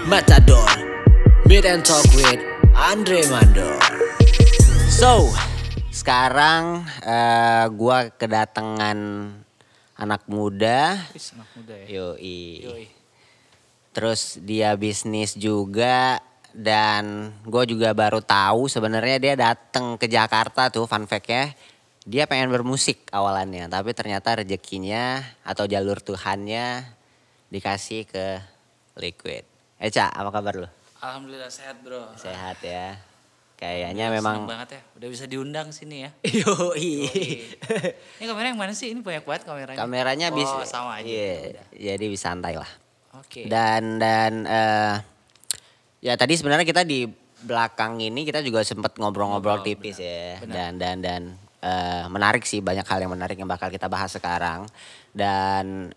Matador, Meet and Talk with Andre Mandor. So, sekarang gua kedatangan anak muda. Anak muda ya. Yoi. Terus dia bisnis juga dan gue juga baru tahu sebenarnya dia datang ke Jakarta tuh, fun fact-nya. Dia pengen bermusik awalannya, tapi ternyata rezekinya atau jalur Tuhannya dikasih ke Liquid. Ca, apa kabar lu? Alhamdulillah sehat bro. Sehat ya. Kayaknya memang seneng banget ya, udah bisa diundang sini ya. Yoi. Ini kamera yang mana sih? Ini banyak banget kameranya. Kameranya bisa sama aja. Iya, jadi bisa santai lah. Oke. Dan ya tadi sebenarnya kita di belakang ini kita juga sempat ngobrol-ngobrol tipis ya. Benar. Dan menarik sih, banyak hal yang menarik yang bakal kita bahas sekarang. Dan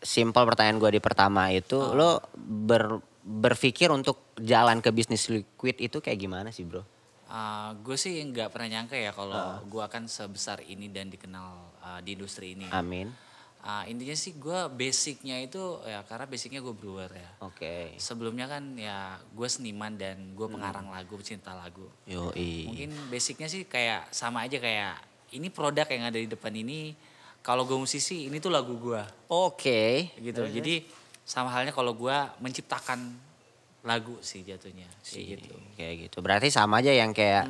simple pertanyaan gue di pertama itu, lo berpikir untuk jalan ke bisnis Liquid itu kayak gimana sih bro? Gue sih nggak pernah nyangka ya kalau gue akan sebesar ini dan dikenal di industri ini. Amin. Intinya sih gue basicnya itu ya karena basicnya gue brewer ya. Oke. Sebelumnya kan ya gue seniman dan gue pengarang lagu, pecinta lagu. Yoi. Mungkin basicnya sih kayak sama aja kayak ini produk yang ada di depan ini. Kalau gue musisi ini tuh lagu gue. Oke. Gitu. Jadi sama halnya kalau gue menciptakan lagu sih jatuhnya kayak gitu. Kayak gitu. Berarti sama aja yang kayak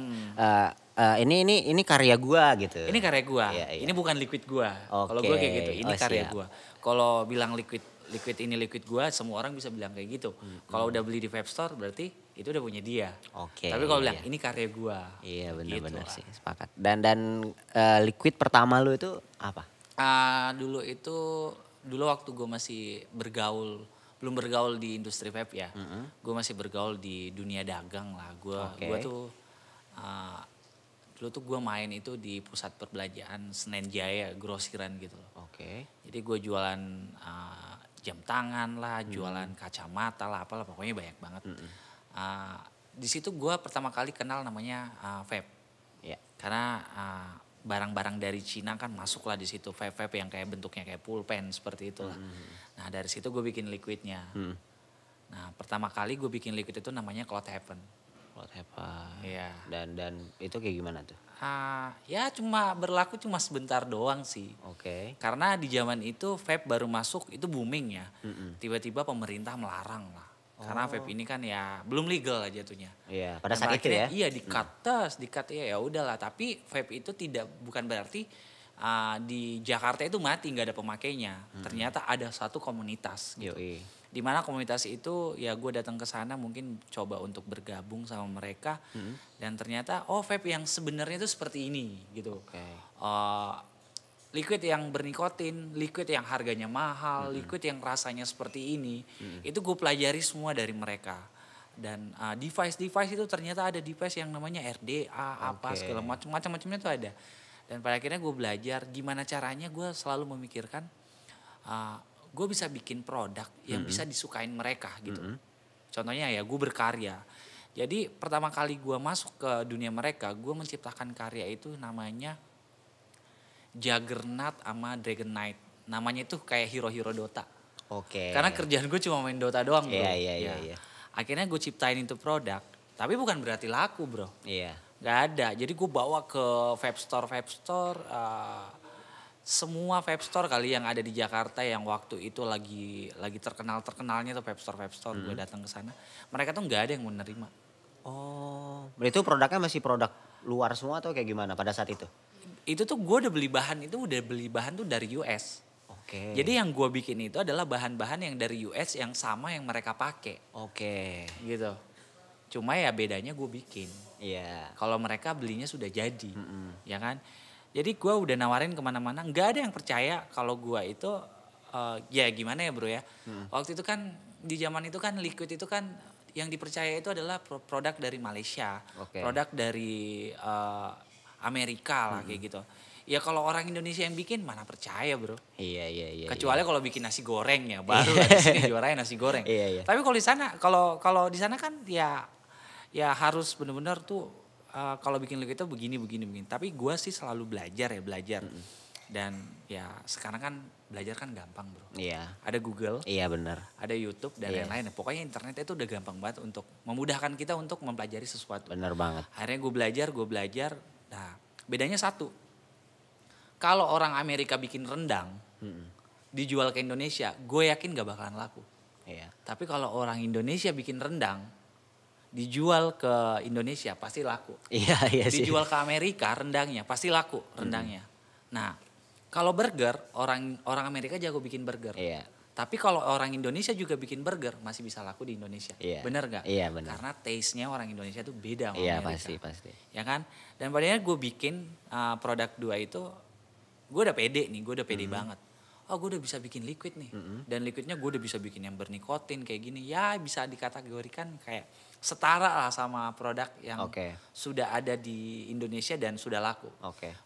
ini karya gua gitu. Ini karya gua. Iya. Ini bukan liquid gua. Kalau Oke. gua kayak gitu. Ini karya siap. gua. Kalau bilang liquid ini liquid gua, semua orang bisa bilang kayak gitu. Kalau udah beli di vape store berarti itu udah punya dia. Oke. Tapi kalau bilang ini karya gua. Iya benar-benar Gitu sih, sepakat. Dan Liquid pertama lu itu apa? Dulu waktu gue masih belum bergaul di industri vape ya. Gue masih bergaul di dunia dagang lah. Gue tuh dulu tuh gue main itu di pusat perbelanjaan Senen Jaya, grosiran gitu loh. Oke. Jadi gue jualan jam tangan lah, jualan kacamata lah, apalah pokoknya banyak banget. Di situ gue pertama kali kenal namanya vape. Ya. Karena barang-barang dari Cina kan masuklah di situ, vape yang kayak bentuknya kayak pulpen seperti itulah. Nah dari situ gue bikin liquidnya. Nah pertama kali gue bikin liquid itu namanya Cloud Heaven. Cloud Heaven. Iya. Dan itu kayak gimana tuh? Ya berlaku cuma sebentar doang sih. Oke. Karena di zaman itu vape baru masuk itu booming ya. Tiba-tiba pemerintah melarang lah. Karena vape ini kan ya belum legal lah jatuhnya. Iya, pada Dan saat itu ya. Iya di-cut ya udahlah. Tapi vape itu bukan berarti di Jakarta itu mati nggak ada pemakainya. Ternyata ada satu komunitas gitu. Yoi. Di mana komunitas itu ya gue datang ke sana mungkin coba untuk bergabung sama mereka. Dan ternyata vape yang sebenarnya itu seperti ini gitu. Liquid yang bernikotin, liquid yang harganya mahal, liquid yang rasanya seperti ini, itu gue pelajari semua dari mereka. Dan device itu ternyata ada device yang namanya RDA, apa segala macam-macamnya itu ada. Dan pada akhirnya gue belajar gimana caranya gue selalu memikirkan, gue bisa bikin produk yang bisa disukain mereka gitu. Contohnya ya gue berkarya. Jadi pertama kali gue masuk ke dunia mereka, gue menciptakan karya itu namanya Juggernaut sama Dragon Knight. Namanya itu kayak hero-hero Dota. Oke. Karena kerjaan gue cuma main Dota doang bro. Iya. Akhirnya gue ciptain itu produk. Tapi bukan berarti laku bro. Iya. Gak ada. Jadi gue bawa ke vape store. Semua vape store kali yang ada di Jakarta yang waktu itu lagi terkenalnya tuh vape store. Gue datang ke sana. Mereka tuh gak ada yang mau nerima. Oh. Itu produknya masih produk luar semua atau kayak gimana pada saat itu? Itu tuh gue udah beli bahan tuh dari US. Oke. Jadi yang gue bikin itu adalah bahan-bahan yang dari US yang sama yang mereka pakai. Oke. Gitu. Cuma ya bedanya gue bikin. Iya. Kalau mereka belinya sudah jadi. Ya kan. Jadi gue udah nawarin kemana-mana. Nggak ada yang percaya kalau gue itu. Ya gimana ya bro ya. Waktu itu kan di zaman itu kan liquid itu kan. Yang dipercaya itu adalah produk dari Malaysia. Produk dari Amerika lah kayak gitu. Ya kalau orang Indonesia yang bikin mana percaya bro. Iya. Kecuali kalau bikin nasi goreng ya baru di sini juaranya nasi goreng. Iya. Tapi kalau di sana kalau di sana kan ya harus benar-benar tuh kalau bikin liquid itu begini. Tapi gue sih selalu belajar. Dan ya sekarang kan belajar kan gampang bro. Iya. Ada Google, Iya benar. ada YouTube dan Iya. lain-lain. Pokoknya internet itu udah gampang banget untuk memudahkan kita untuk mempelajari sesuatu. Benar banget. Akhirnya gue belajar. Nah bedanya satu. Kalau orang Amerika bikin rendang, dijual ke Indonesia, gue yakin gak bakalan laku. Iya. Tapi kalau orang Indonesia bikin rendang, dijual ke Indonesia pasti laku. Iya sih. Dijual ke Amerika rendangnya pasti laku rendangnya. Nah, kalau burger orang Amerika jago bikin burger. Iya. Tapi kalau orang Indonesia juga bikin burger masih bisa laku di Indonesia. Iya. Bener gak? Iya benar. Karena taste-nya orang Indonesia tuh beda sama Iya Amerika. pasti. Ya kan? Dan padahal gue bikin produk 2 itu, gue udah pede nih, gue udah pede banget. Oh gue udah bisa bikin liquid nih. Dan liquidnya gue udah bisa bikin yang bernikotin kayak gini. Ya bisa dikategorikan kayak setara lah sama produk yang sudah ada di Indonesia dan sudah laku.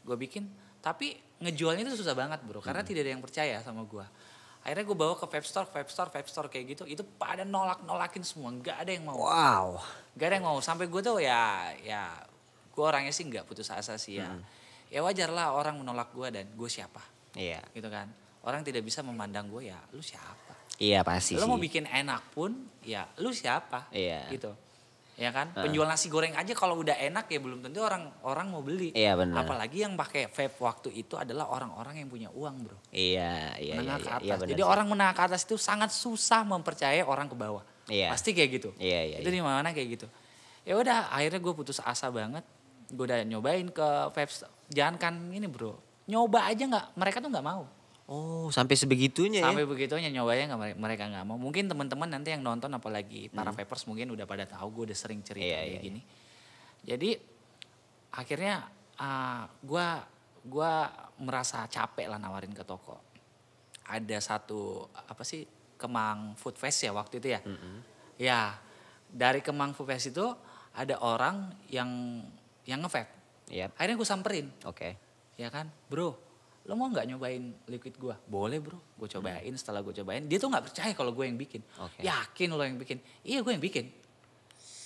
Gue bikin, tapi ngejualnya itu susah banget bro. Karena tidak ada yang percaya sama gue. Akhirnya gue bawa ke vape store kayak gitu. Itu pada nolakin semua. Gak ada yang mau. Wow. Gak ada yang mau. Sampai gue tuh ya gue orangnya sih gak putus asa sih ya. Ya wajar lah orang menolak gue dan gue siapa. Iya. Gitu kan. Orang tidak bisa memandang gue ya lu siapa. Iya pasti Lu sih. mau bikin enak pun ya lu siapa. Iya. Gitu. Ya kan. Penjual nasi goreng aja kalau udah enak ya belum tentu orang mau beli. Iya benar. Apalagi yang pakai vape waktu itu adalah orang-orang yang punya uang bro. Iya. Menengah ke atas. Iya, benar Jadi sih. orang menengah ke atas itu sangat susah mempercayai orang ke bawah. Iya. Pasti kayak gitu. Iya. Itu di mana kayak gitu. Ya udah akhirnya gue putus asa banget. Gue udah nyobain ke vape. Jangan kan ini bro. Nyoba aja nggak. Mereka tuh nggak mau. Oh sampai sebegitunya Sampai ya. begitunya nyobanya mereka nggak mau. Mungkin teman-teman nanti yang nonton apalagi para vapers mungkin udah pada tahu gue udah sering cerita kayak gini. Jadi akhirnya gue merasa capek lah nawarin ke toko. Ada satu Kemang Food Fest ya waktu itu ya. Ya dari Kemang Food Fest itu ada orang yang nge-vape. Yep. Akhirnya gue samperin. Ya kan, bro. Lo mau nggak nyobain liquid gue? Boleh bro, gue cobain. Setelah gue cobain, dia tuh nggak percaya kalau gue yang bikin. Yakin lo yang bikin? Iya gue yang bikin.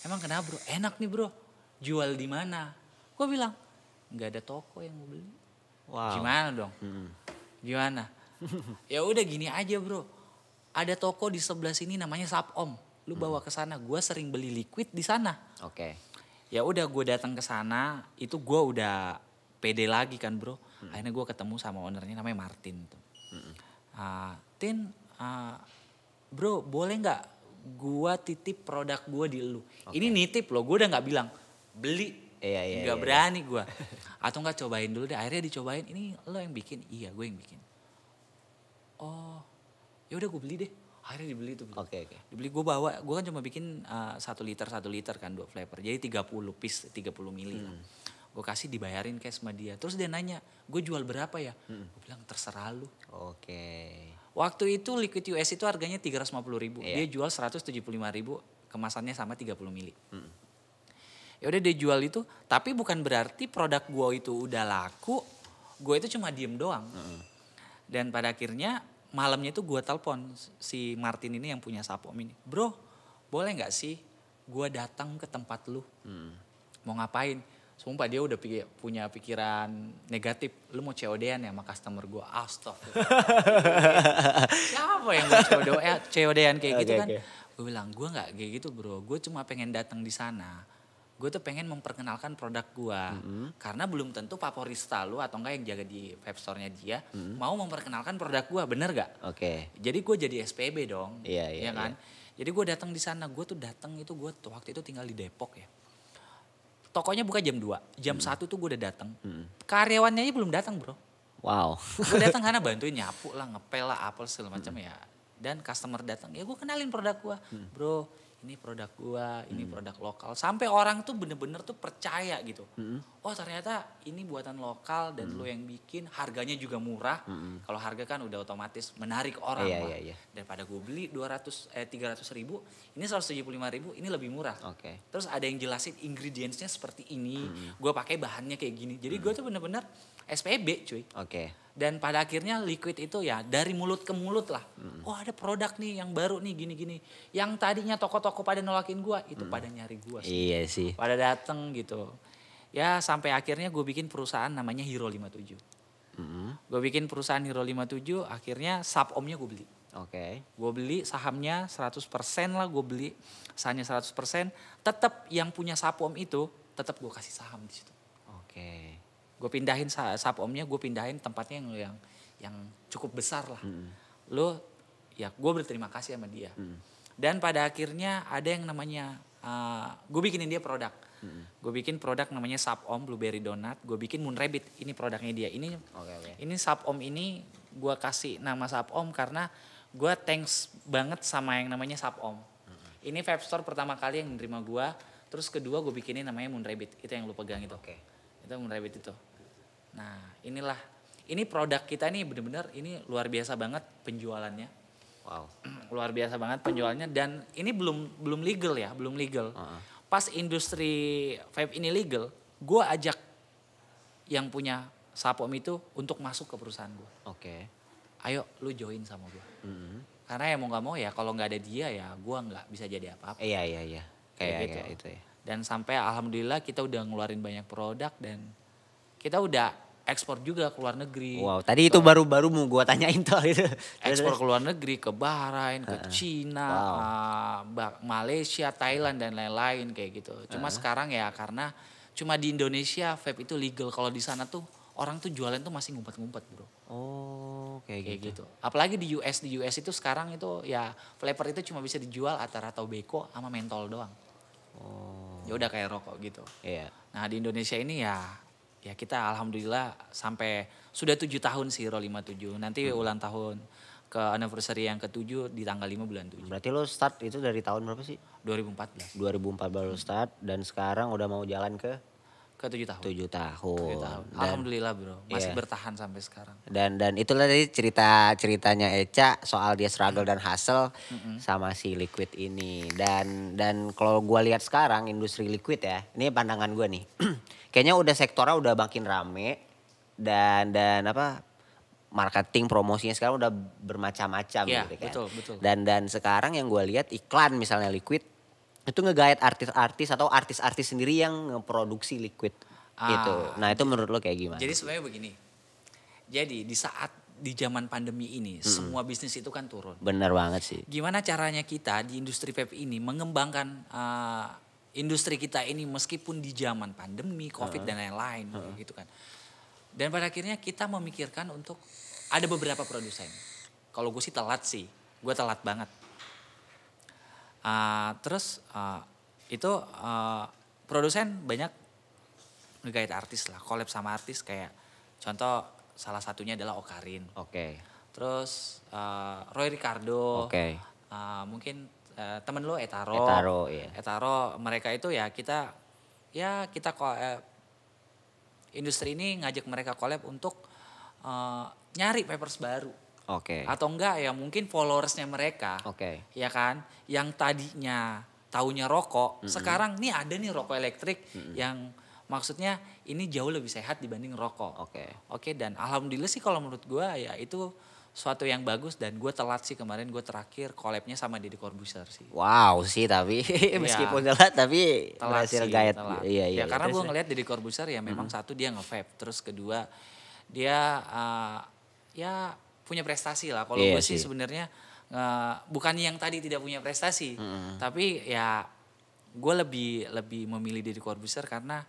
Emang kenapa bro? Enak nih bro. Jual di mana? Gue bilang nggak ada toko yang mau beli. Wow. Gimana dong? Gimana? Ya udah gini aja bro. Ada toko di sebelah sini namanya Sapom. Lu bawa ke sana. Gue sering beli liquid di sana. Ya udah gue datang ke sana. Itu gue udah pede lagi kan bro. Akhirnya gue ketemu sama ownernya namanya Martin tuh. Tin, bro boleh nggak gue titip produk gue di lu? Ini nitip loh, gue udah nggak bilang beli. Nggak berani gue. Atau nggak cobain dulu deh. Akhirnya dicobain. Ini lo yang bikin? Iya gue yang bikin. Oh, ya udah gue beli deh. Akhirnya dibeli tuh. Dibeli gue bawa. Gue kan cuma bikin 1 liter kan 2 flavor. Jadi 30 piece 30 mili. Gue kasih dibayarin cash sama dia. Terus dia nanya, gue jual berapa ya? Gue bilang terserah lu. Waktu itu liquid US itu harganya 350.000. Dia jual 175.000 kemasannya sama 30 mili. Ya udah dia jual itu, tapi bukan berarti produk gue itu udah laku. Gue itu cuma diem doang. Dan pada akhirnya malamnya itu gue telepon si Martin ini yang punya Sapom ini. Bro, boleh nggak sih gue datang ke tempat lu? Mau ngapain? Sumpah dia udah punya pikiran negatif. Lu mau COD-an ya sama customer gue? Astagfirullah. Siapa yang mau COD-an kayak gitu kan? Gue bilang, gue gak kayak gitu bro. Gue cuma pengen datang di sana. Gue tuh pengen memperkenalkan produk gue. Karena belum tentu favorista lu atau enggak yang jaga di vape store-nya dia mau memperkenalkan produk gue. Bener gak? Jadi gue jadi SPB dong. Iya kan? Jadi gue datang di sana. Gue tuh datang itu gue waktu itu tinggal di Depok ya. Tokonya buka jam 2, jam 1 tuh gue udah datang. Karyawannya aja belum datang bro. Wow. Gue datang karena bantuin nyapu lah, ngepel lah, apel segala macam ya. Dan customer datang, ya gue kenalin produk gue. Bro, ini produk gue, ini produk lokal. Sampai orang tuh bener-bener tuh percaya gitu. Oh ternyata ini buatan lokal dan lo yang bikin, harganya juga murah. Kalau harga kan udah otomatis menarik orang lah. Daripada gue beli 300.000, ini 175.000, ini lebih murah. Terus ada yang jelasin ingredientsnya seperti ini, gue pakai bahannya kayak gini. Jadi gue tuh bener-bener SPB cuy. Dan pada akhirnya liquid itu ya dari mulut ke mulut lah. Oh ada produk nih yang baru nih gini-gini. Yang tadinya toko-toko pada nolakin gue, itu pada nyari gue sih. Iya sih. Pada dateng gitu. Ya sampai akhirnya gue bikin perusahaan namanya Hero 57. Gue bikin perusahaan Hero 57, akhirnya Subomnya gue beli. Oke. Gue beli sahamnya 100% lah, gue beli sahamnya 100%. Tetap yang punya Subom itu tetap gue kasih saham di situ. Oke. Gue pindahin Subomnya, gue pindahin tempatnya yang cukup besar lah. Lo ya gue berterima kasih sama dia. Dan pada akhirnya ada yang namanya gue bikinin dia produk. Gue bikin produk namanya Subom Blueberry Donut. Gue bikin Moon Rabbit. Ini produknya dia. Ini Subom ini gue kasih nama Subom karena gue thanks banget sama yang namanya Subom. Ini vape store pertama kali yang menerima gue. Terus kedua gue bikinin namanya Moon Rabbit. Itu yang lu pegang itu. Itu Moon Rabbit itu. Nah inilah. Ini produk kita nih bener-bener ini luar biasa banget penjualannya. Wow. Luar biasa banget penjualannya dan ini belum legal ya, belum legal. Pas industri vape ini legal, gue ajak yang punya Subom itu untuk masuk ke perusahaan gue. Oke. Ayo lu join sama gue. Karena ya mau gak mau ya kalau gak ada dia ya gue gak bisa jadi apa-apa. Iya. Kayak gitu. itu ya. Dan sampai alhamdulillah kita udah ngeluarin banyak produk dan kita udah ekspor juga ke luar negeri. Wow, tadi itu baru mau gua tanyain tuh itu. Ekspor ke luar negeri, ke Bahrain, ke Cina, Malaysia, Thailand dan lain-lain kayak gitu. Cuma sekarang ya karena cuma di Indonesia vape itu legal. Kalau di sana tuh orang tuh jualan tuh masih ngumpet-ngumpet bro. Oh kayak gitu. Apalagi di US itu sekarang itu ya flavor itu cuma bisa dijual antara tobacco sama mentol doang. Ya udah kayak rokok gitu. Iya. Nah di Indonesia ini ya kita alhamdulillah sampai sudah 7 tahun sih Hero 57. Nanti ulang tahun ke anniversary yang ke-7 di tanggal 5 bulan 7. Berarti lo start itu dari tahun berapa sih? 2014. 2014 lo start dan sekarang udah mau jalan ke 7 tahun. 7 tahun. Alhamdulillah bro, masih bertahan sampai sekarang. Dan itulah tadi ceritanya Echa soal dia struggle dan hustle sama si Liquid ini. Dan kalau gua lihat sekarang industri Liquid ya, ini pandangan gua nih. Kayaknya udah sektornya udah makin rame dan apa marketing promosinya sekarang udah bermacam-macam Ya, gitu kan. betul. Dan sekarang yang gua lihat iklan misalnya Liquid itu ngegait artis-artis atau artis-artis sendiri yang ngeproduksi Liquid itu. Nah itu menurut lo kayak gimana? Jadi sebenarnya begini. Jadi di zaman pandemi ini semua bisnis itu kan turun. Bener banget sih. Gimana caranya kita di industri vape ini mengembangkan industri kita ini meskipun di zaman pandemi, Covid dan lain-lain gitu kan. Dan pada akhirnya kita memikirkan untuk ada beberapa produsen. Kalau gue sih telat sih, gue telat banget. Produsen banyak ngegait artis lah, collab sama artis kayak contoh salah satunya adalah Okarin. Oke. Terus Roy Ricardo. Oke. Mungkin temen lo Etaro. Iya. Etaro mereka itu ya kita industri ini ngajak mereka collab untuk nyari papers baru. Oke. Atau enggak ya mungkin followersnya mereka. Oke. Ya kan, yang tadinya taunya rokok, sekarang nih ada nih rokok elektrik yang maksudnya ini jauh lebih sehat dibanding rokok. Oke, dan alhamdulillah sih kalau menurut gue ya itu suatu yang bagus dan gue telat sih kemarin gue terakhir collabnya sama Deddy Corbuzier sih. Wow sih tapi meskipun telat tapi berhasil gait. Iya. Ya karena gue ngeliat Deddy Corbuzier ya memang satu dia nge-vape, terus kedua dia ya punya prestasi lah. Kalau gue sih sebenarnya bukan yang tadi tidak punya prestasi, tapi ya gue lebih memilih Deddy Corbuzier karena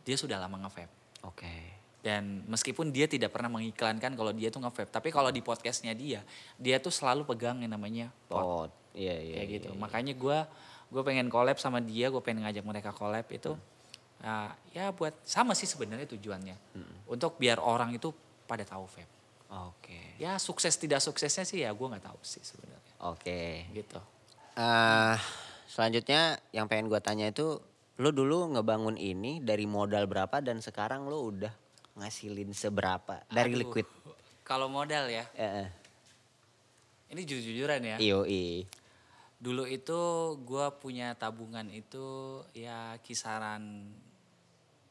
dia sudah lama nge-vape. Oke. Dan meskipun dia tidak pernah mengiklankan kalau dia tuh nge-vape, tapi kalau di podcastnya dia tuh selalu pegang yang namanya pot. Iya. Kayak gitu. Makanya gue pengen collab sama dia, gue pengen ngajak mereka collab itu. Ya buat sama sih sebenarnya tujuannya. Untuk biar orang itu pada tahu vape. Oke. Ya sukses tidak suksesnya sih ya gue nggak tahu sih sebenarnya. Oke. Gitu. Selanjutnya yang pengen gue tanya itu, lo dulu ngebangun ini dari modal berapa dan sekarang lo udah ngasilin seberapa dari Liquid? Kalau modal ya. Ini jujur-jujuran ya. Iya. Dulu itu gue punya tabungan itu ya kisaran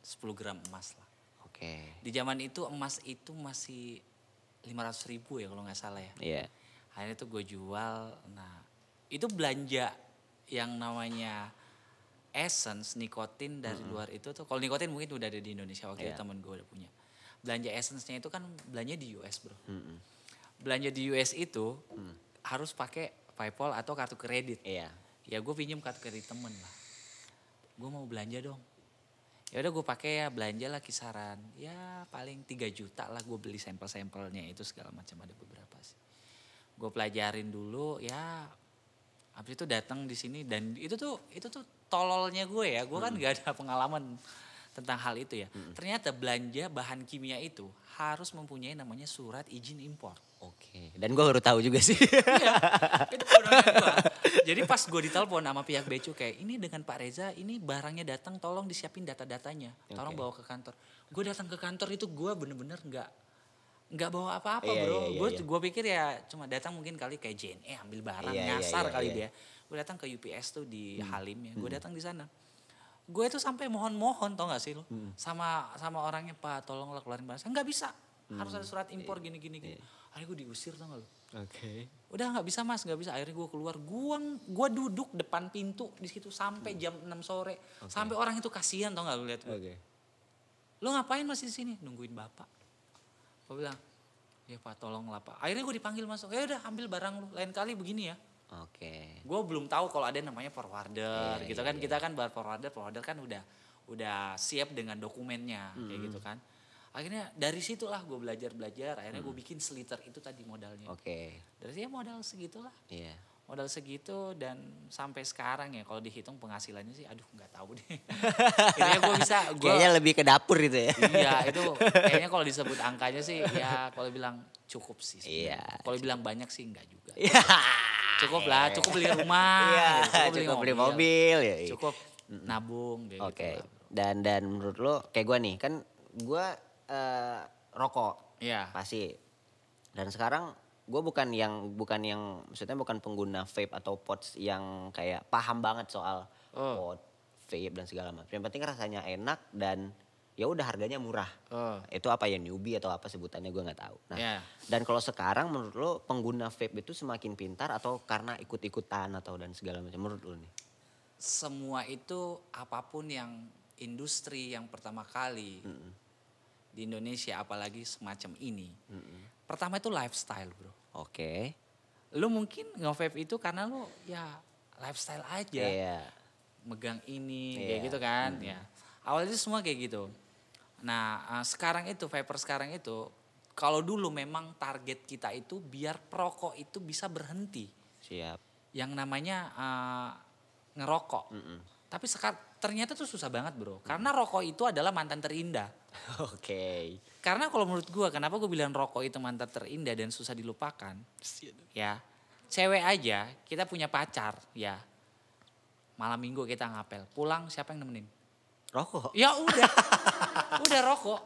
10 gram emas lah. Oke. Di zaman itu emas itu masih 500.000 ya kalau nggak salah ya. Iya. Akhirnya itu gue jual. Nah itu belanja yang namanya essence nikotin dari luar itu tuh. Kalau nikotin mungkin udah ada di Indonesia waktu itu temen gue udah punya. belanja essence-nya itu kan belanja di US bro. Belanja di US itu harus pakai PayPal atau kartu kredit. Iya. Ya gue pinjam kartu kredit temen lah. Gue mau belanja dong. Ya udah gue pakai ya, belanja lah kisaran ya paling 3 juta lah, gue beli sampel-sampelnya itu segala macam, ada beberapa sih. Gue pelajarin dulu ya, habis itu datang di sini dan itu tuh tololnya gue ya, gue kan gak ada pengalaman tentang hal itu ya. Ternyata belanja bahan kimia itu harus mempunyai namanya surat izin impor. Oke. Dan gue baru tahu juga sih. Iya, itu bodohnya gue. Jadi pas gue ditelepon sama pihak Becu kayak, ini dengan Pak Reza, ini barangnya datang, tolong disiapin data-datanya, tolong bawa ke kantor. Gue datang ke kantor itu gue bener-bener nggak bawa apa-apa bro. Gue pikir ya cuma datang mungkin kali kayak JNE ambil barang, nyasar kali dia. Gue datang ke UPS tuh di Halim ya, gue datang di sana. Gue itu sampai mohon-mohon, tau gak sih lo, sama orangnya, Pak tolonglah keluarin barang. Nggak bisa, harus ada surat impor gini. Akhirnya gue diusir, tau gak lo? Oke. Udah nggak bisa mas, nggak bisa. Akhirnya gue keluar, gue duduk depan pintu di situ sampai jam 6 sore, sampai orang itu kasihan, tau nggak lu lihat gue. Lo ngapain masih di sini? Nungguin bapak. Gue bilang, ya Pak tolonglah Pak. Akhirnya gue dipanggil masuk. Ya udah ambil barang lu. Lain kali begini ya. Oke. Gue belum tahu kalau ada namanya forwarder, gitu kan. Kita kan bar forwarder kan udah siap dengan dokumennya, kayak gitu kan. Akhirnya dari situlah gue belajar. Akhirnya gue bikin seliter itu tadi modalnya. Oke. Dari situ modal segitulah. Iya. Modal segitu dan sampai sekarang ya kalau dihitung penghasilannya sih aduh nggak tahu deh. Kayaknya gue bisa. Kayaknya lebih ke dapur itu ya. Iya itu kayaknya kalau disebut angkanya sih ya kalau bilang cukup sih. Iya. Kalau bilang banyak sih enggak juga. Iya. Cukup lah, cukup beli rumah. Iya, gitu, cukup beli mobil. Ya. Cukup nabung. Oke. Gitu Dan menurut lo kayak gue nih kan gue rokok. Iya. Pasti. Dan sekarang gue bukan yang maksudnya bukan pengguna vape atau pods yang kayak paham banget soal pod, vape dan segala macam. Yang penting rasanya enak dan ya udah harganya murah. Itu apa ya, newbie atau apa sebutannya gue nggak tahu. Nah, dan kalau sekarang menurut lo pengguna vape itu semakin pintar atau karena ikut-ikutan atau dan segala macam menurut lo nih? Semua itu apapun yang industri yang pertama kali di Indonesia apalagi semacam ini. Pertama itu lifestyle bro. Oke. Lu mungkin nge-vape itu karena lu ya lifestyle aja. Iya. Megang ini kayak gitu kan. Ya. Awalnya semua kayak gitu. Nah sekarang itu vaper sekarang itu kalau dulu memang target kita itu biar perokok itu bisa berhenti. Siap. Yang namanya ngerokok. Tapi ternyata tuh susah banget bro. Karena rokok itu adalah mantan terindah. Oke. Karena kalau menurut gue, kenapa gue bilang rokok itu mantan terindah dan susah dilupakan. Ya, cewek aja kita punya pacar ya. Malam minggu kita ngapel, pulang siapa yang nemenin? Rokok. Ya udah, udah rokok.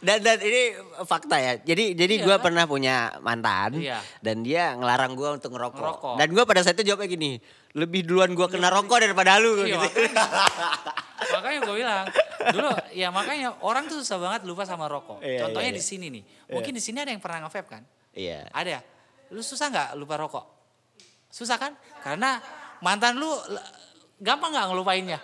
Dan ini fakta ya. Jadi gue pernah punya mantan dan dia ngelarang gue untuk ngerokok. Dan gue pada saat itu jawabnya gini, lebih duluan gue kena rokok daripada lu. Iya, gitu. Makanya gue bilang dulu ya makanya orang tuh susah banget lupa sama rokok. Contohnya di sini nih, mungkin di sini ada yang pernah nge-vape kan? Iya. Ada. Lu susah nggak lupa rokok? Susah kan? Karena mantan lu gampang nggak ngelupainnya?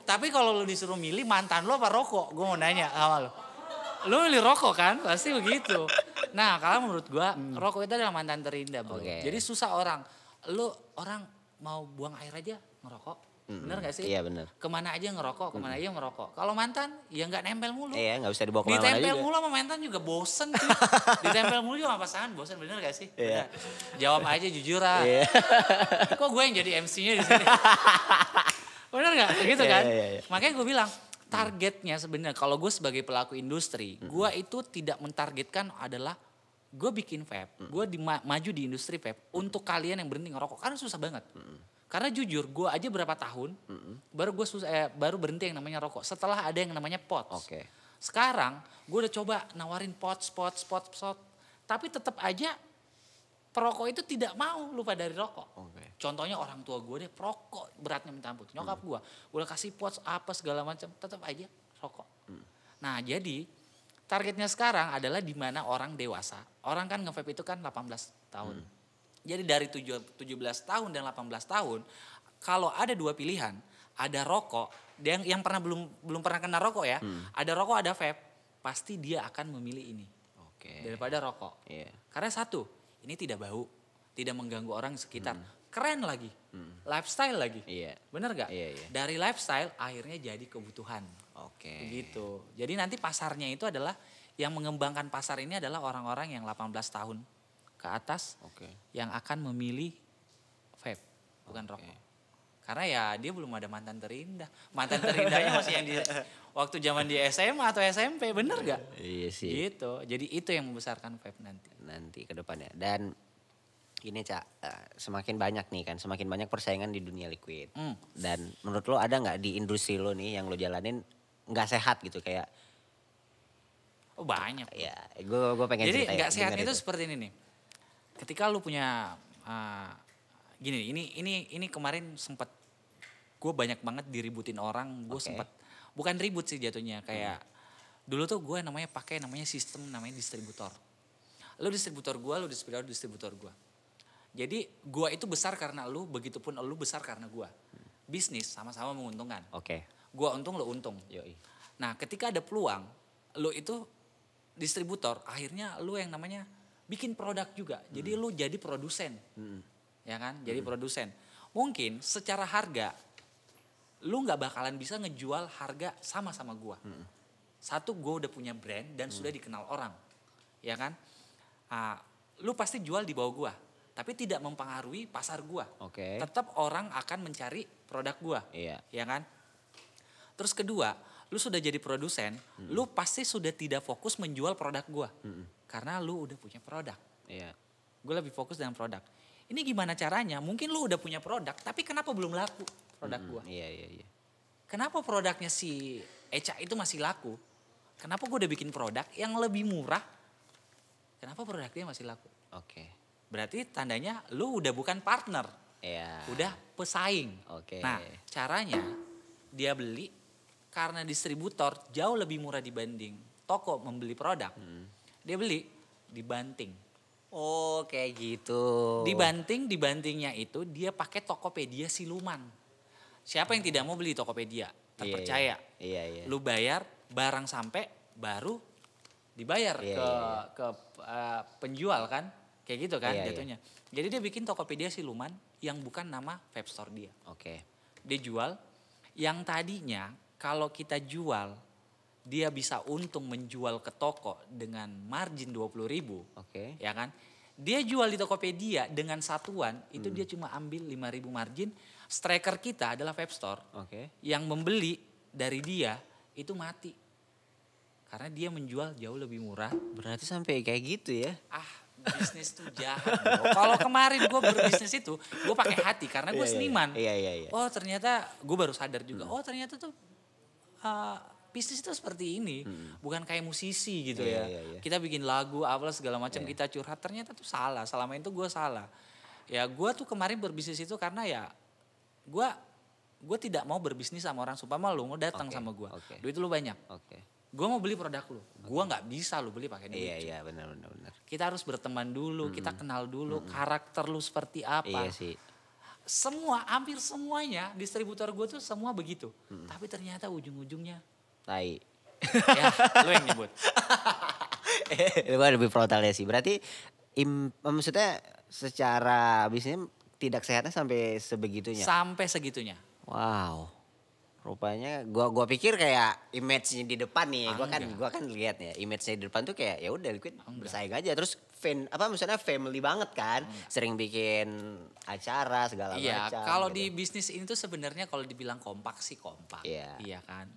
Tapi kalau lu disuruh milih mantan lu apa rokok? Gue mau nanya sama lu. Lu milih rokok kan? Pasti begitu. Nah kalau menurut gue rokok itu adalah mantan terindah bro. Jadi susah orang mau buang air aja ngerokok. Bener gak sih? Iya bener. Kemana aja ngerokok, Kalau mantan ya gak nempel mulu. Iya gak bisa dibawa kemana-mana juga. Ditempel mulu sama mantan juga bosen cuy. Ditempel mulu juga sama pasangan bosen, bener gak sih? Iya. Jawab aja jujur ah. Iya. Kok gue yang jadi MC-nya di sini? Bener gak? Gitu kan? Iya. Makanya gue bilang targetnya sebenarnya kalau gue sebagai pelaku industri, gue itu tidak mentargetkan adalah gue bikin vape, gue maju di industri vape untuk kalian yang berhenti ngerokok karena susah banget. Karena jujur, gue aja berapa tahun baru berhenti yang namanya rokok. Setelah ada yang namanya pods. Sekarang gue udah coba nawarin pods, tapi tetap aja perokok itu tidak mau lupa dari rokok. Contohnya orang tua gue deh perokok beratnya minta ampun. Nyokap gue udah kasih pods apa segala macam, tetap aja rokok. Nah jadi targetnya sekarang adalah di mana orang dewasa. Orang kan nge-vape itu kan 18 tahun. Jadi dari 17 tahun dan 18 tahun, kalau ada dua pilihan, ada rokok, dia yang pernah belum pernah kena rokok ya, ada rokok ada vape, pasti dia akan memilih ini daripada rokok. Karena satu, ini tidak bau, tidak mengganggu orang sekitar, keren lagi, lifestyle lagi, bener gak? Dari lifestyle akhirnya jadi kebutuhan, gitu. Jadi nanti pasarnya itu adalah yang mengembangkan pasar ini adalah orang-orang yang 18 tahun ke atas, yang akan memilih vape, bukan rokok. Karena ya dia belum ada mantan terindah. Mantan terindahnya masih yang di waktu zaman di SMA atau SMP, bener gak? Iya sih. Gitu. Jadi itu yang membesarkan vape nanti. Nanti ke depannya. Dan ini Cak, semakin banyak nih kan, semakin banyak persaingan di dunia liquid. Dan menurut lo ada nggak di industri lo nih yang lo jalanin nggak sehat gitu kayak? Oh banyak. Ya, gue pengen Jadi cerita. nggak sehat itu seperti ini nih. Ketika lu punya gini, ini kemarin sempat gue banyak banget diributin orang, gue sempat bukan ribut sih jatuhnya, kayak dulu tuh gue pakai sistem namanya distributor. Lu distributor gue, lu distributor gue. Jadi gue itu besar karena lu, begitupun lu besar karena gue. Bisnis sama-sama menguntungkan. Gue untung, lu untung. Nah ketika ada peluang, lu itu distributor, akhirnya lu yang namanya bikin produk juga. Jadi lu jadi produsen, ya kan? Jadi produsen. Mungkin secara harga, lu nggak bakalan bisa ngejual harga sama gua. Satu, gua udah punya brand dan sudah dikenal orang, ya kan? Lu pasti jual di bawah gua, tapi tidak mempengaruhi pasar gua. Tetap orang akan mencari produk gua, ya kan? Terus kedua, lu sudah jadi produsen, lu pasti sudah tidak fokus menjual produk gua, karena lu udah punya produk. Gue lebih fokus dengan produk. Ini gimana caranya? Mungkin lu udah punya produk, tapi kenapa belum laku produk gua? Kenapa produknya si Eca itu masih laku? Kenapa gue udah bikin produk yang lebih murah? Kenapa produknya masih laku? Berarti tandanya lu udah bukan partner, udah pesaing. Nah caranya dia beli karena distributor jauh lebih murah dibanding toko membeli produk. Dia beli dibanting. Oh kayak gitu. Dibantingnya itu dia pakai Tokopedia siluman. Siapa yang tidak mau beli Tokopedia? Terpercaya. Lu bayar barang sampai baru dibayar ke penjual kan? Kayak gitu kan jatuhnya. Jadi dia bikin Tokopedia siluman yang bukan nama vape store dia. Dia jual yang tadinya kalau kita jual dia bisa untung menjual ke toko dengan margin 20.000, ya kan? Dia jual di Tokopedia dengan satuan itu dia cuma ambil 5.000 margin. Striker kita adalah vape store, yang membeli dari dia itu mati karena dia menjual jauh lebih murah. Berarti sampai kayak gitu ya? Bisnis tuh jahat. Kalau kemarin gue berbisnis itu gue pakai hati karena gue seniman. Oh ternyata gue baru sadar juga. Oh ternyata tuh bisnis itu seperti ini, bukan kayak musisi gitu ya. Kita bikin lagu, apa segala macam kita curhat, ternyata tuh salah. Selama itu gue salah. Ya gue tuh kemarin berbisnis itu karena ya gue tidak mau berbisnis sama orang. Sumpama lu mau datang sama gue, duit lu banyak. Gue mau beli produk lu, gue nggak bisa lu beli pakai duit. Iya benar. Kita harus berteman dulu, kita kenal dulu karakter lu seperti apa. Hampir semuanya distributor gue tuh semua begitu. Tapi ternyata ujung-ujungnya tai. Ya, lu yang nyebut. Gue lebih frontalnya sih. Berarti maksudnya secara bisnisnya tidak sehatnya sampai sebegitunya. Sampai segitunya. Wow. Rupanya gua pikir kayak image-nya di depan nih. Gua kan lihat ya, image-nya di depan tuh kayak ya udah Liquid bersaing aja. Terus maksudnya family banget kan. Sering bikin acara segala macam. Iya, kalau gitu. di bisnis ini tuh sebenarnya kalau dibilang kompak sih kompak. Iya kan.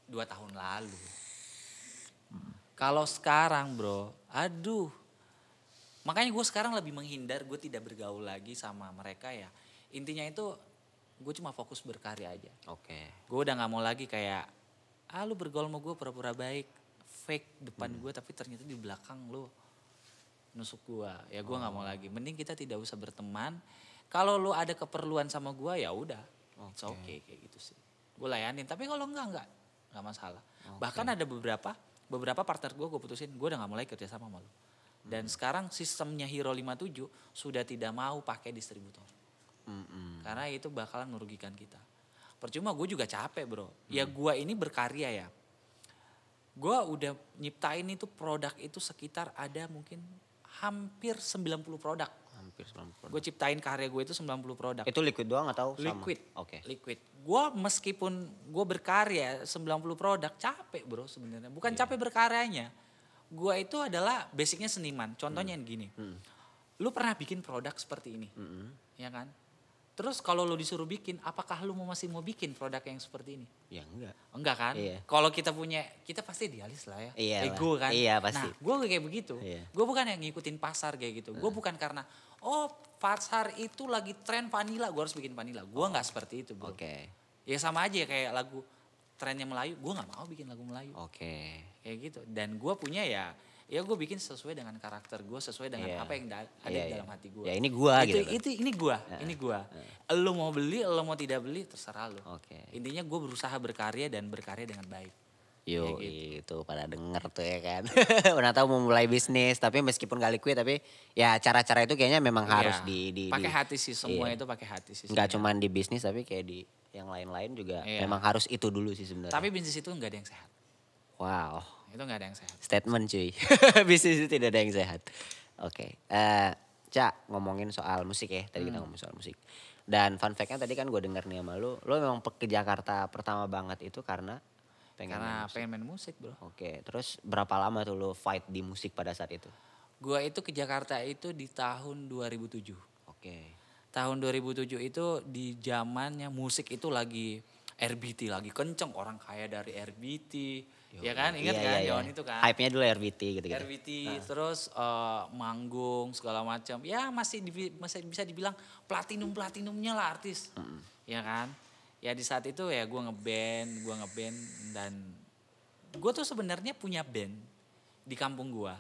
2 tahun lalu. Kalau sekarang bro, aduh. Makanya gue sekarang lebih menghindar, gue tidak bergaul lagi sama mereka ya. Intinya itu gue cuma fokus berkarya aja. Gue udah gak mau lagi kayak, lu bergaul sama gue pura-pura baik, fake depan gue tapi ternyata di belakang lu nusuk gue. Ya gue gak mau lagi, mending kita tidak usah berteman. Kalau lu ada keperluan sama gue ya udah, it's okay kayak gitu sih. Gue layanin, tapi kalau enggak masalah. Bahkan ada beberapa partner gue putusin, gue udah gak mulai kerja sama lu. Dan sekarang sistemnya Hero 57 sudah tidak mau pakai distributor. Karena itu bakalan merugikan kita. percuma gue juga capek bro. Ya gue ini berkarya ya. Gue udah nyiptain itu produk itu sekitar ada mungkin hampir 90 produk. Hampir 90. Gue ciptain karya gue itu 90 produk. Itu liquid doang atau sama? Liquid. Oke. Liquid. Gue meskipun gue berkarya 90 produk capek bro sebenarnya. Bukan capek berkaryanya. Gue itu adalah basicnya seniman. Contohnya yang gini. Lu pernah bikin produk seperti ini. Ya kan? Terus kalau lu disuruh bikin, apakah lu masih mau bikin produk yang seperti ini? Ya enggak. Enggak kan? Iya. Kalau kita pasti idealis lah ya. Iya Ego lah. kan? Iya pasti. Nah gue kayak begitu. Iya. Gue bukan yang ngikutin pasar kayak gitu. Gue bukan karena, pasar itu lagi tren vanilla, gue harus bikin vanilla. Gue gak seperti itu bro. Oke. Ya sama aja kayak lagu trennya Melayu, gue gak mau bikin lagu Melayu. Oke. Kayak gitu. Dan gue punya ya gue bikin sesuai dengan karakter gue, sesuai dengan Iya. apa yang ada Iya, di dalam hati gue. Ya ini gua gitu. Ini gue. Lo mau beli, lo mau tidak beli, terserah lo. Oke. Intinya gue berusaha berkarya dan berkarya dengan baik. Yo, Kayak itu pada denger tuh ya kan. Udah tahu mau mulai bisnis, tapi meskipun gak liquid, tapi ya cara-cara itu kayaknya memang harus Iya, pakai hati sih, semua iya. itu pakai hati sih. Nggak sebenarnya. cuman di bisnis, tapi kayak di yang lain-lain juga Iya. memang harus itu dulu sih sebenarnya. Tapi bisnis itu nggak ada yang sehat. Wow, Itu nggak ada yang sehat. statement cuy. Bisnis itu tidak ada yang sehat. Oke, Cak ngomongin soal musik ya. Tadi kita ngomongin soal musik. Dan fun fact-nya tadi kan gue denger nih sama lu memang ke Jakarta pertama banget itu karena pengen main Karena musik. pengen main musik bro. Oke, terus berapa lama tuh lu fight di musik pada saat itu? Gua itu ke Jakarta itu di tahun 2007. Oke. Tahun 2007 itu di zamannya musik itu lagi RBT lagi kenceng, orang kaya dari RBT. Ya kan, ingat kan zaman itu kan. Hype-nya dulu RBT gitu-gitu. RBT terus manggung segala macam. Ya masih bisa dibilang platinumnya lah artis. Ya kan? Ya di saat itu ya gue ngeband dan gue tuh sebenarnya punya band di kampung gue.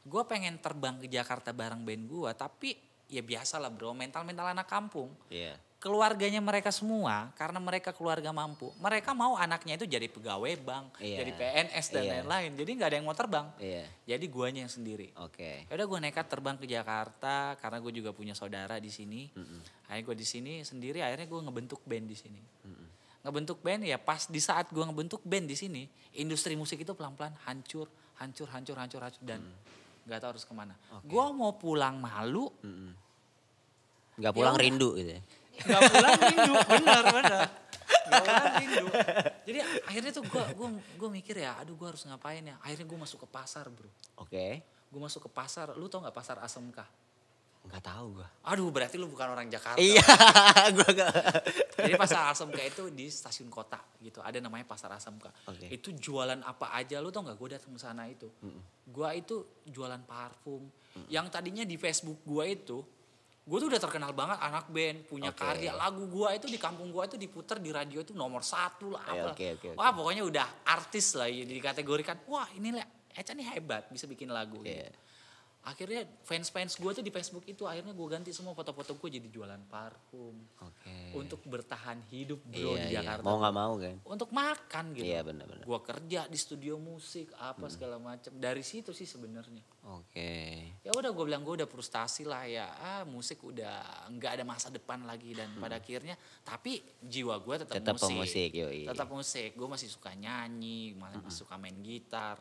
Gue pengen terbang ke Jakarta bareng band gue, tapi ya biasa lah bro, mental anak kampung. Iya. Keluarganya mereka semua, karena mereka keluarga mampu, mereka mau anaknya itu jadi pegawai bank, Iya. jadi PNS dan Iya. lain-lain. Jadi nggak ada yang mau terbang. Iya. Jadi guanya yang sendiri. Oke. Yaudah gue nekat terbang ke Jakarta karena gue juga punya saudara di sini. Akhirnya gue di sini sendiri. Akhirnya gue ngebentuk band di sini. Ngebentuk band ya pas di saat gue ngebentuk band di sini, industri musik itu pelan-pelan hancur dan nggak tahu harus kemana. Gue mau pulang malu. Nggak pulang udah. rindu gitu ya. Gak pulang rindu, bener. Gak pulang rindu. Jadi akhirnya tuh gue mikir ya, aduh gue harus ngapain ya. Akhirnya gue masuk ke pasar bro. Oke. Gue masuk ke pasar, lu tau gak pasar ASMK? Nggak tahu gua. Aduh berarti lu bukan orang Jakarta. Iya, gua nggak. Jadi pasar ASMK itu di stasiun kota gitu. Ada namanya pasar ASMK. Oke. Itu jualan apa aja, lu tau gak gue datang ke sana itu. Gue itu jualan parfum. Yang tadinya di Facebook gue itu, gue tuh udah terkenal banget anak band, punya Oke. karya. Lagu gue itu di kampung gue itu diputer di radio itu nomor 1 lah. Iya, Apalah. oke. Wah pokoknya udah artis lah ya, dikategorikan. Wah ini lah, Eca nih hebat bisa bikin lagu Iya. gitu. Akhirnya fans gue tuh di Facebook itu akhirnya gue ganti semua foto-foto gue jadi jualan parfum. Oke. Untuk bertahan hidup bro di Iya. Jakarta. Mau nggak mau kan. Untuk makan gitu. Iya benar-benar. Gue kerja di studio musik apa segala macam. Dari situ sih sebenarnya. Oke. Ya udah gue bilang gue udah frustasi lah ya. Musik udah nggak ada masa depan lagi dan pada akhirnya tapi jiwa gue tetap musik. pemusik, yoi. Tetap musik. Gue masih suka nyanyi, masih suka main gitar.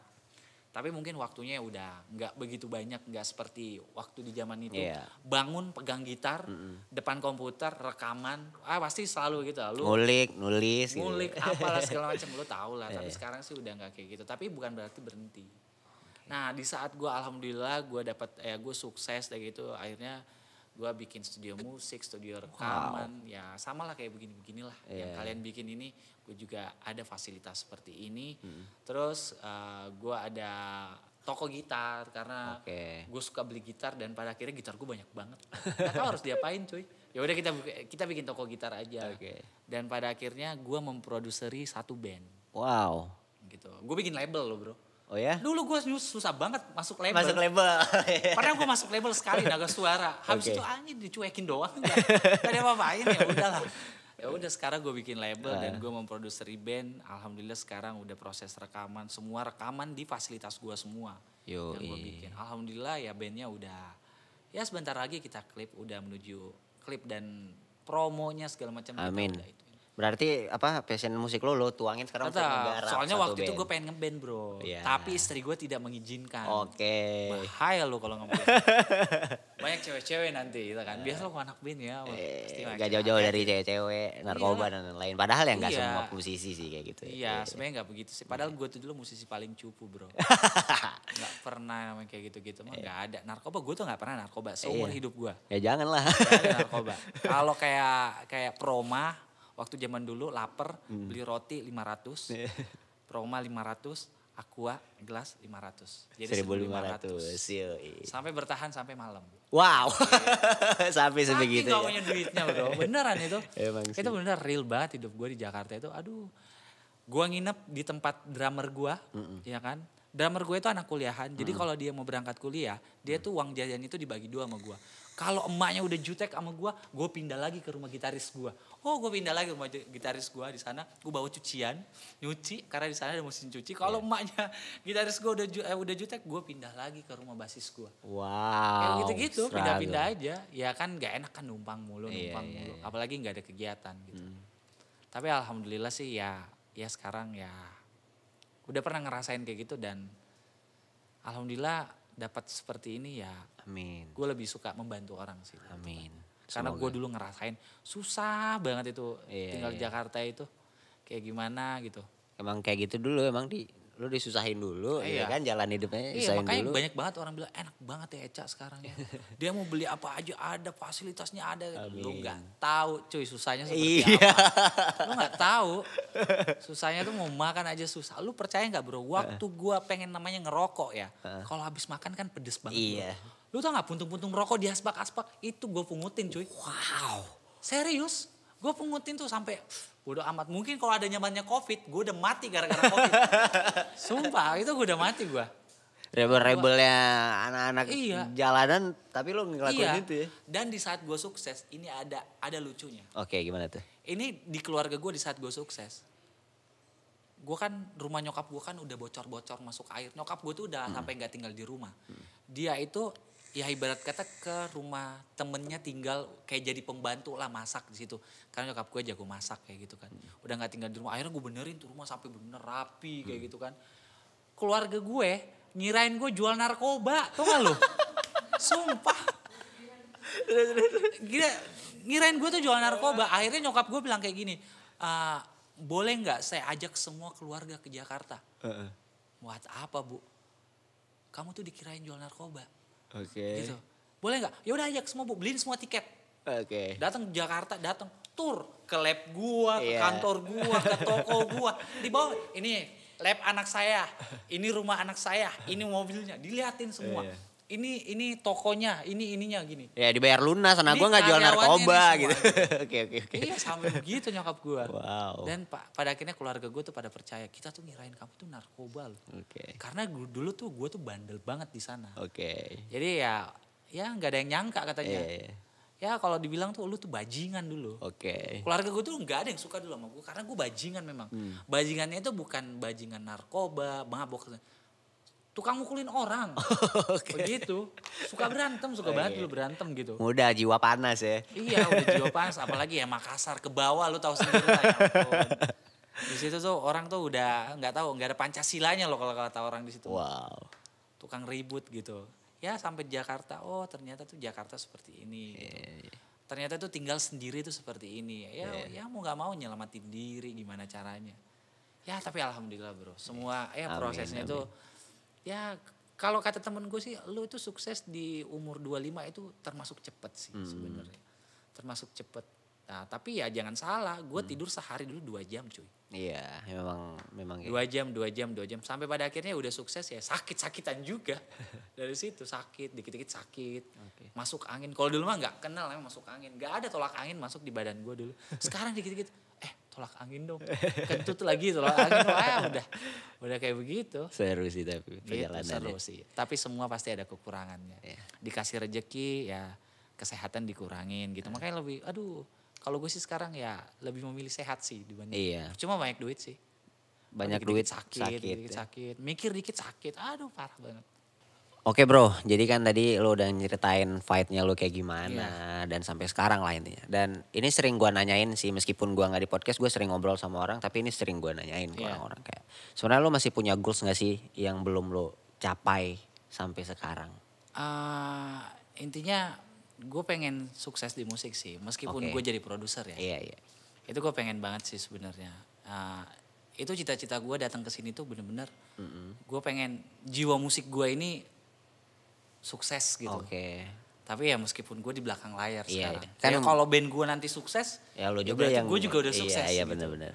Tapi mungkin waktunya udah nggak begitu banyak, nggak seperti waktu di zaman itu. Iya. Bangun pegang gitar, depan komputer, rekaman, pasti selalu gitu. Lu Ngulik, nulis. gitu. ngulik apalah segala macam lu tahu lah. Tapi sekarang sih udah nggak kayak gitu. Tapi bukan berarti berhenti. Nah di saat gue alhamdulillah gue dapat gue sukses kayak gitu. Akhirnya gue bikin studio musik, studio rekaman. Ya sama lah kayak beginilah. Yang kalian bikin ini gue juga ada fasilitas seperti ini. Terus gue ada toko gitar karena Oke. gue suka beli gitar dan pada akhirnya gitar gue banyak banget. Gak tau harus diapain cuy. Ya udah kita bikin toko gitar aja. Oke. Dan pada akhirnya gue memproduseri satu band Wow. gitu. Gue bikin label loh bro. Oh ya? Dulu gue susah banget masuk label. Masuk label. Pernah gue masuk label sekali Naga Suara. Habis Oke. itu anjing dicuekin doang. Gak ada apa-apain ya udahlah. Ya udah sekarang gue bikin label dan gue memproduseri band. Alhamdulillah sekarang udah proses rekaman. Semua rekaman di fasilitas gue semua. Yoi. Yang gue bikin. Alhamdulillah ya bandnya udah. Ya sebentar lagi kita klip udah menuju klip dan promonya segala macam. Amin. Kita udah itu. Berarti apa passion musik lo tuangin sekarang untuk Tetap, menggarap soalnya satu waktu itu band. gue pengen ngeband bro, Iya. tapi istri gue tidak mengizinkan. Oke. Bahaya lo kalau ngeband. Banyak cewek-cewek nanti gitu kan. Biasa lo kalau anak band ya, pasti banyak Gak cewek. jauh-jauh dari Hati-hati. cewek-cewek, narkoba dan lain-lain. Padahal ya nggak Iya. semua musisi sih kayak gitu. Iya, sebenarnya nggak begitu sih. Padahal gue tuh dulu musisi paling cupu bro. Nggak pernah namanya kayak gitu-gitu mah nggak ada. Narkoba gue tuh nggak pernah narkoba seumur Iya. hidup gue. Ya jangan lah. Nggak ada narkoba. Kalau kayak Proma, waktu zaman dulu lapar beli roti 500, Proma 500, Aqua gelas 500. Jadi 1.500. Yoi. Sampai bertahan sampai malam. Wow. Sampai sebegitu Saking gak ya. punya duitnya bro, beneran itu. Emang sih. Itu bener real banget hidup gue di Jakarta itu. Aduh, gue nginep di tempat drummer gue, ya kan. Drummer gue itu anak kuliahan, jadi kalau dia mau berangkat kuliah, dia tuh uang jajan itu dibagi 2 sama gue. Kalau emaknya udah jutek sama gue pindah lagi ke rumah gitaris gue. Oh, gue pindah lagi ke rumah gitaris gue di sana. Gue bawa cucian, nyuci karena di sana ada mesin cuci. Kalau emaknya gitaris gue udah jutek, gue pindah lagi ke rumah basis gue. Wow. Kayak gitu-gitu, struggle. pindah-pindah aja. Ya kan gak enak kan numpang mulu. Iya. Apalagi gak ada kegiatan gitu. Tapi alhamdulillah sih ya sekarang ya udah pernah ngerasain kayak gitu dan alhamdulillah dapat seperti ini ya. Amin. Gue lebih suka membantu orang sih. Amin. Karena gue dulu ngerasain susah banget itu tinggal di Jakarta itu. Kayak gimana gitu. Emang kayak gitu dulu emang lu disusahin dulu ya Iya. kan jalan hidupnya Iya susahin makanya dulu. banyak banget orang bilang enak banget ya Eca sekarang ya. Dia mau beli apa aja ada, fasilitasnya ada. Lu gak tahu cuy susahnya seperti Iya. apa. Lu gak tahu. Susahnya tuh mau makan aja susah. Lu percaya gak bro, waktu gua pengen namanya ngerokok ya. Kalau habis makan kan pedes banget Iya. bro. Lu tau gak puntung-puntung rokok di asbak-asbak itu gue pungutin cuy. Wow. Serius, gue pungutin tuh sampai udah amat. Mungkin kalau ada nyamannya COVID, gue udah mati gara-gara COVID. Sumpah, itu gue udah mati gue. Rebel-rebelnya anak-anak Iya. jalanan tapi lu ngelakuin Iya. itu ya. Dan di saat gue sukses, ini ada lucunya. Oke, gimana tuh? Ini di keluarga gue di saat gue sukses. Gue kan rumah nyokap gue kan udah bocor-bocor masuk air. Nyokap gue tuh udah sampai nggak tinggal di rumah. Dia itu ya ibarat kata ke rumah temennya tinggal kayak jadi pembantu lah masak di situ. Karena nyokap gue jago masak kayak gitu kan. Udah nggak tinggal di rumah. Akhirnya gue benerin tuh rumah sampai bener rapi kayak gitu kan. Keluarga gue ngirain gue jual narkoba, tau gak lo? Sumpah. Gila, ngirain gue tuh jual narkoba. Akhirnya nyokap gue bilang kayak gini, boleh nggak saya ajak semua keluarga ke Jakarta? Buat apa bu? Kamu tuh dikirain jual narkoba. Oke. Gitu. Boleh nggak? Ya udah ajak semua bu, beliin semua tiket. Oke. Datang ke Jakarta, datang tur ke lab gua, ke Iya. kantor gua, ke toko gua. Di bawah ini lab anak saya, ini rumah anak saya, ini mobilnya, diliatin semua. Iya. Ini tokonya, ini ininya gini. Ya dibayar lunas, anak Ini gua nggak jual karyawannya narkoba nih gitu. semua. Oke. Iya sampai begitu nyokap gua. Wow. Dan pada akhirnya keluarga gue tuh pada percaya kita tuh ngirain kamu tuh narkoba loh. Oke. Karena dulu tuh gue tuh bandel banget di sana. Oke. Jadi ya nggak ada yang nyangka katanya. Iya. Ya kalau dibilang tuh lu tuh bajingan dulu. Oke. Keluarga gue tuh nggak ada yang suka dulu sama gue karena gue bajingan memang. Bajingannya itu bukan bajingan narkoba, mabok. Tukang mukulin orang. Begitu. Suka berantem, suka banget dulu berantem gitu. Muda jiwa panas ya. Iya udah jiwa panas apalagi ya Makassar ke bawah lu tahu sendiri lah ya ampun. Di situ tuh orang tuh udah nggak ada Pancasilanya loh kalau kata orang di situ. Wow. Tukang ribut gitu. Ya sampai Jakarta, oh ternyata tuh Jakarta seperti ini gitu. Ternyata tuh tinggal sendiri tuh seperti ini. Ya mau nggak mau nyelamatin diri gimana caranya. Ya tapi alhamdulillah bro, semua prosesnya itu ya kalau kata temen gue sih lu itu sukses di umur 25 itu termasuk cepet sih sebenarnya. Termasuk cepet. Nah tapi ya jangan salah, gue tidur sehari dulu 2 jam cuy. Iya, memang 2 jam. Sampai pada akhirnya udah sukses ya sakit-sakitan juga. Dari situ sakit, dikit-dikit sakit. Masuk angin. Kalau dulu mah gak kenal namanya masuk angin. Gak ada tolak angin masuk di badan gue dulu. Sekarang dikit-dikit, tolak angin dong. Kentut lagi tolak angin. Udah kayak begitu. seru sih tapi Gitu, perjalanannya. seru sih. Tapi semua pasti ada kekurangannya. Dikasih rejeki ya kesehatan dikurangin gitu. Makanya lebih, kalau gue sih sekarang ya lebih memilih sehat sih dibanding. Iya. Cuma banyak duit sih. Banyak Dikit-dikit duit sakit. ya. Mikir dikit sakit. Aduh parah banget. Oke bro, jadi kan tadi lo udah nyeritain fight-nya lo kayak gimana dan sampai sekarang lah intinya. Dan ini sering gua nanyain sih, meskipun gua nggak di podcast, gue sering ngobrol sama orang, tapi ini sering gua nanyain ke Iya. orang-orang kayak, sebenarnya lo masih punya goals nggak sih yang belum lo capai sampai sekarang? Intinya gue pengen sukses di musik sih, meskipun Oke. gue jadi produser ya. Iya iya. Itu gue pengen banget sih sebenarnya. Itu cita-cita gue datang ke sini tuh bener-bener. Gue pengen jiwa musik gue ini sukses gitu. Oke. Tapi ya meskipun gue di belakang layar Iya, sekarang. iya. Kan- Kan kalau band gue nanti sukses, Ya lo ya juga berarti yang gue juga udah sukses. Iya iya gitu. benar-benar.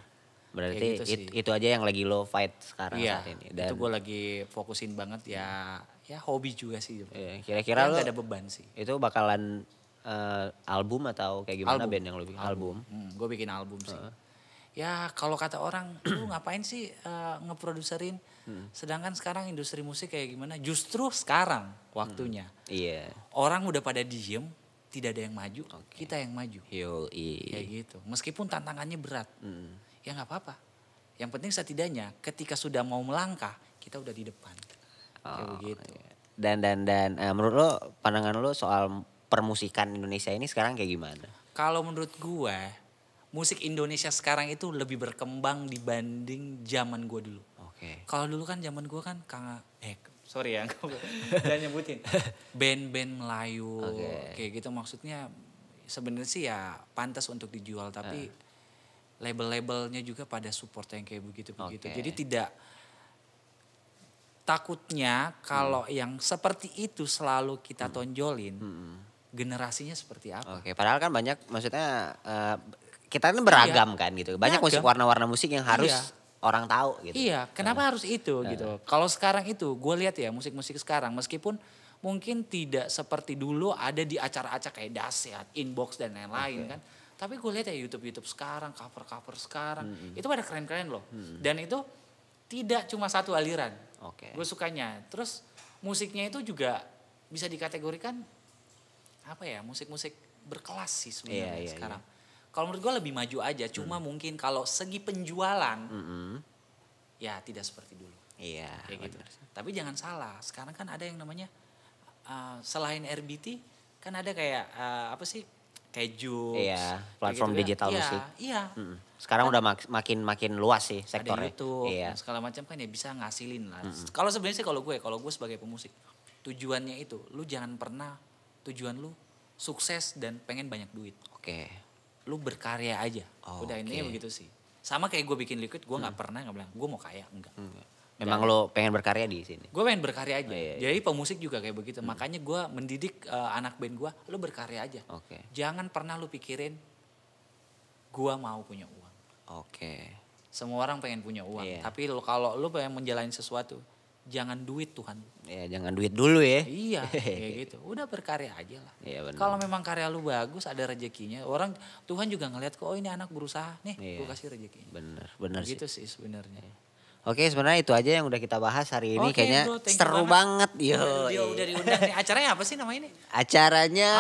Berarti Kayak gitu sih. itu aja yang lagi lo fight sekarang Iya, saat ini. itu gue lagi fokusin banget ya hobi juga sih. Iya, kira-kira lo gak ada beban sih. itu bakalan album atau kayak gimana Album. band yang lo bikin? Album. Gue bikin album sih. Ya kalau kata orang, lu ngapain sih ngeproduserin? Sedangkan sekarang industri musik kayak gimana? Justru sekarang waktunya. Iya. Orang udah pada diem, tidak ada yang maju, kita yang maju. Yoi. Kayak gitu. Meskipun tantangannya berat, ya nggak apa-apa. Yang penting setidaknya ketika sudah mau melangkah, kita udah di depan. Kayak begitu. Dan menurut lo pandangan lo soal permusikan Indonesia ini sekarang kayak gimana? Kalau menurut gue, musik Indonesia sekarang itu lebih berkembang dibanding zaman gue dulu. Oke. Kalau dulu kan zaman gue kan sorry ya, jangan nyebutin. Band-band Melayu, kayak gitu maksudnya sebenarnya sih ya pantas untuk dijual. Tapi label-labelnya juga pada support yang kayak begitu-begitu. Oke. Jadi tidak, takutnya kalau yang seperti itu selalu kita tonjolin, generasinya seperti apa. Oke, padahal kan banyak maksudnya kita kan beragam kan gitu. Banyak musik Beragam. warna-warna musik yang harus Iya. orang tahu gitu. Iya, kenapa harus itu gitu. Kalau sekarang itu, gue lihat ya musik-musik sekarang meskipun mungkin tidak seperti dulu ada di acara-acara kayak Dasyat, Inbox dan lain-lain kan. Tapi gue lihat ya YouTube sekarang, cover-cover sekarang, itu pada keren-keren loh. Dan itu tidak cuma satu aliran. Oke. Gue sukanya. Terus musiknya itu juga bisa dikategorikan apa ya, musik-musik berkelas sih sebenarnya Iya, sekarang. Kalau menurut gue lebih maju aja, cuma mungkin kalau segi penjualan ya tidak seperti dulu. Iya. Kayak gitu. Tapi jangan salah, sekarang kan ada yang namanya selain RBT kan ada kayak apa sih? Kayak Joox. Iya, platform kayak gitu digital kan. musik. Iya. Sekarang udah makin luas sih Ada sektornya. YouTube, Iya. dan segala macam kan ya bisa ngasilin lah. Kalau sebenarnya sih kalau gue sebagai pemusik, tujuannya itu, lu jangan pernah tujuan lu sukses dan pengen banyak duit. Oke. Lu berkarya aja. Udah intinya begitu sih. Sama kayak gue bikin Liquid, gue nggak pernah nggak bilang gue mau kaya, enggak. Memang lo pengen berkarya di sini. Gue pengen berkarya aja. Iya. Jadi pemusik juga kayak begitu. Makanya gue mendidik anak band gue, lu berkarya aja. Oke. Jangan pernah lu pikirin gue mau punya uang. Oke. Semua orang pengen punya uang. Iya. Tapi kalau lu pengen menjalani sesuatu, jangan duit Tuhan. Ya jangan duit dulu ya. Iya, kayak gitu. Udah berkarya aja lah. Iya benar. Kalau memang karya lu bagus, ada rezekinya. Orang Tuhan juga ngeliat kok, oh ini anak berusaha nih, Iya. gue kasih rezekinya. Bener sih. Gitu sih sebenarnya. Oke, sebenarnya itu aja yang udah kita bahas hari ini. Oke, kayaknya bro, thank you seru banget. Yo. Dia udah diundang nih. Acaranya apa sih namanya ini? Acaranya.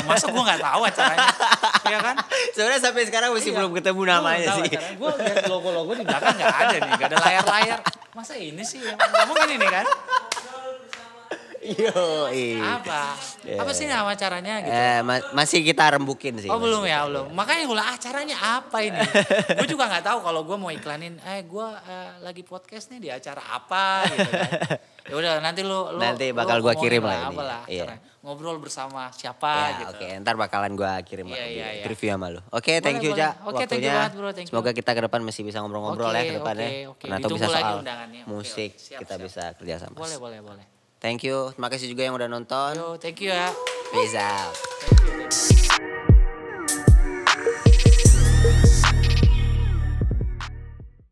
Masa gue gak tahu acaranya? Iya kan? Sebenarnya sampai sekarang masih belum ketemu namanya sih. Gue lihat logo-logo di belakang gak ada nih. Gak ada layar-layar. Masa ini sih? Gak mungkin ini kan? Yo. Apa? Apa sih nama acaranya gitu? Masih kita rembukin sih. Oh belum masih ya, kita- belum. Makanya gue acaranya apa ini? Gue juga nggak tahu kalau gue mau iklanin. Gue lagi podcast nih di acara apa gitu kan. Ya udah nanti lu Nanti bakal gua ngomongin kirim lah ini. apalah, Iya. acaranya. Ngobrol bersama siapa Ya, gitu. oke, ntar bakalan gua kirim Iya, di iya, iya. preview sama lu. Oke, thank you, Boleh, Ja. boleh. Oke, thank you waktunya. banget, bro, thank you. Semoga kita ke depan masih bisa ngobrol-ngobrol ya ke depannya. Oke. Atau bisa Ditunggu lagi soal undangannya. Oke, musik, oke. Siap, kita siap. bisa kerja sama. Boleh. Thank you. Terima kasih juga yang udah nonton. Yo, thank you ya. Peace out. Thank you.